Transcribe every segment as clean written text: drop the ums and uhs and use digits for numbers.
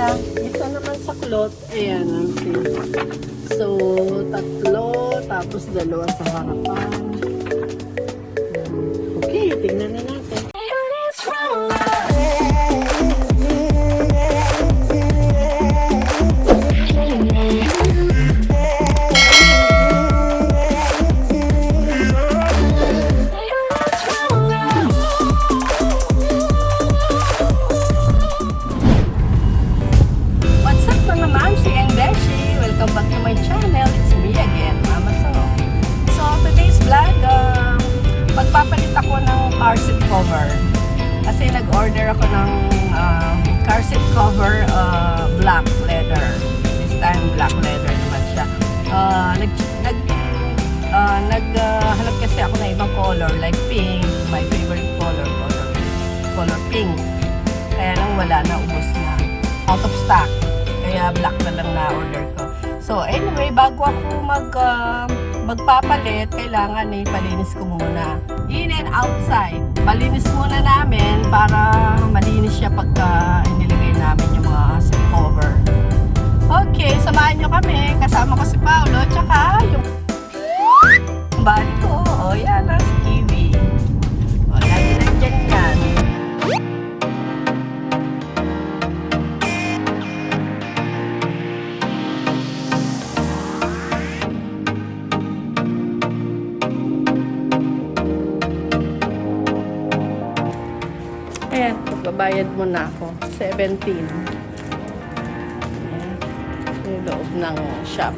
isa. Isa naman sa cloth. Ayan, so, tatlo, tapos dalawa sa harapan. Okay, tingnan na natin. Welcome back to my channel. It's me again, Mama So. So, today's vlog, magpapalit ako ng car seat cover. Kasi nag-order ako ng car seat cover, black leather. This time, black leather naman siya. Naghanap kasi ako ng ibang color, like pink, my favorite color pink. Kaya lang wala na, ubos na. Out of stock. Kaya black na lang na-order ko. So, anyway, bago ako magpapalit, kailangan palinis ko muna. In and outside. Palinis muna namin para malinis siya pagka inilagay namin yung mga seat cover. Okay, samahan nyo kami. Kasama ko si Paolo, tsaka yung bali ko. O, yan, si Kiwi. O, lagi nandyan yan. Ayan, magbabayad muna ako. 17. Yung loob ng shop.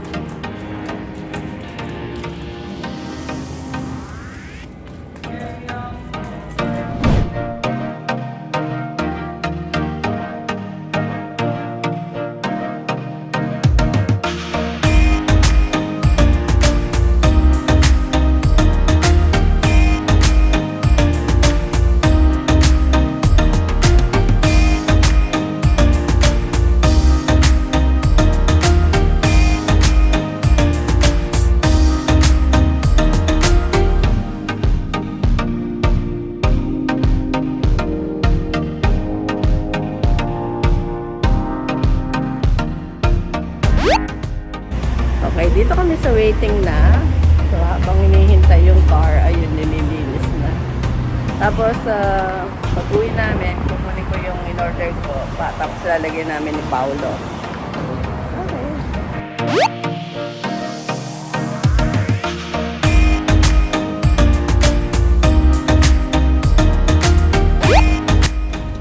Okay, dito kami sa waiting na. So, habang hinihintay yung car, ayun, nililinis na. Tapos, pag-uwi namin, kukunin ko yung in-order ko. Tapos, lalagyan namin ni Paolo. Okay.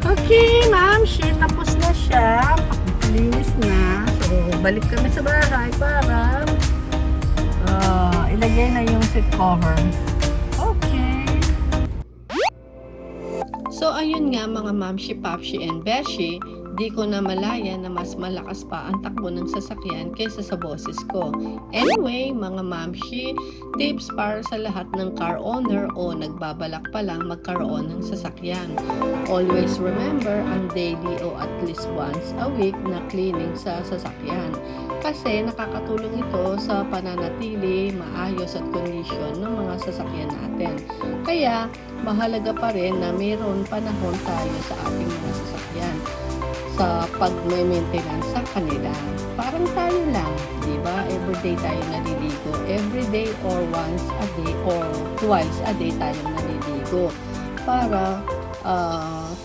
Okay, ma'am. Shit, tapos na siya. Linis na. So, balik kami sa bahay para ilagay na yung seat cover. Okay. So, ayun nga mga mamshi, papshi, and beshi, di ko na malaya na mas malakas pa ang takbo ng sasakyan kaysa sa boses ko. Anyway, mga mamshi, tips para sa lahat ng car owner o nagbabalak pa lang magkaroon ng sasakyan. Always remember ang daily o at least once a week na cleaning sa sasakyan. Kasi nakakatulong ito sa pananatili, maayos at kondisyon ng mga sasakyan natin. Kaya, mahalaga pa rin na mayroon panahon tayo sa ating mga sasakyan sa pag-maintenance sa kanila. Parang tayo lang, di ba? Everyday tayo naliligo. Everyday or once a day or twice a day tayong naliligo para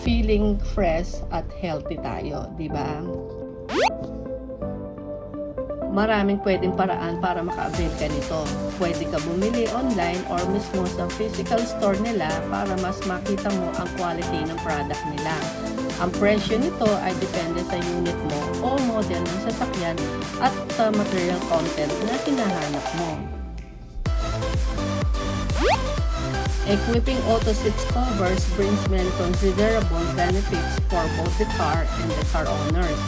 feeling fresh at healthy tayo, di ba? Maraming pwedeng paraan para maka-avail ka nito. Pwede ka bumili online or mismo sa physical store nila para mas makita mo ang quality ng product nila. Ang presyo nito ay depende sa unit mo o model ng sasakyan at sa material content na hinahanap mo. Equipping auto seats covers brings many considerable benefits for both the car and the car owners.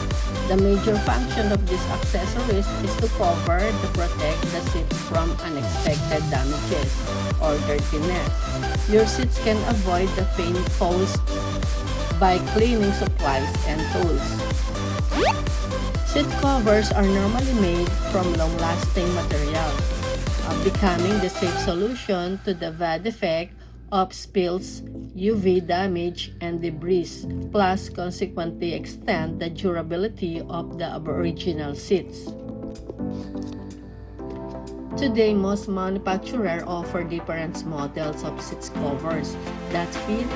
The major function of these accessories is to cover and protect the seats from unexpected damages or dirtiness. Your seats can avoid the pain caused by cleaning supplies and tools. Seat covers are normally made from long-lasting materials, becoming the safe solution to the bad effect of spills, UV damage, and debris, plus consequently extend the durability of the original seats. Today, most manufacturers offer different models of seat covers that fit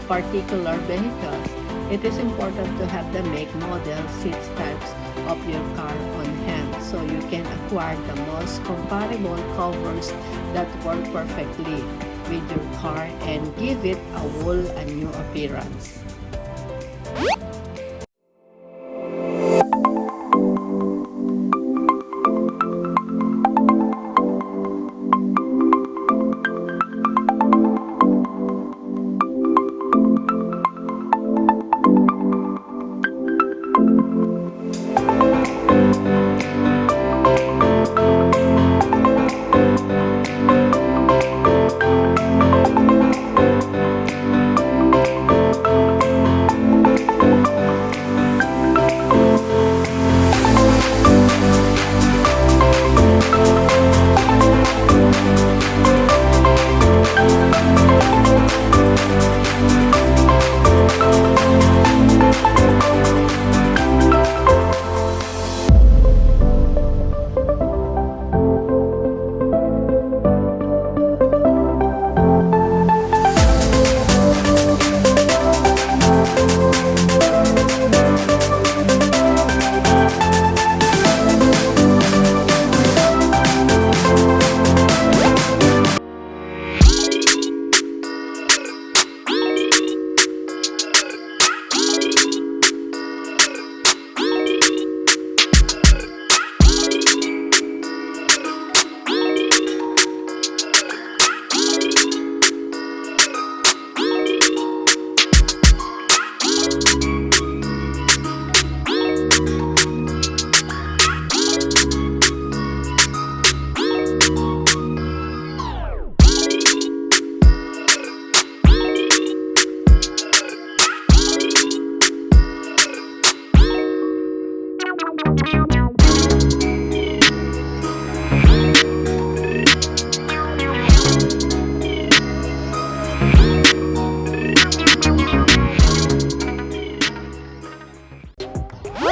particular vehicles. It is important to have the make, model, seat types of your car on hand so you can acquire the most compatible covers that work perfectly with your car and give it a whole new appearance.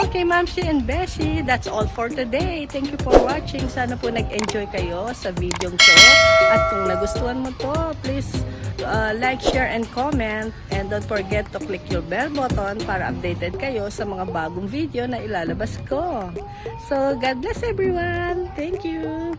Okay, Mamshi and Beshi, that's all for today. Thank you for watching. Sana po nag-enjoy kayo sa video to. At kung nagustuhan mo to, please like, share, and comment. And don't forget to click your bell button para updated kayo sa mga bagong video na ilalabas ko. So, God bless everyone. Thank you.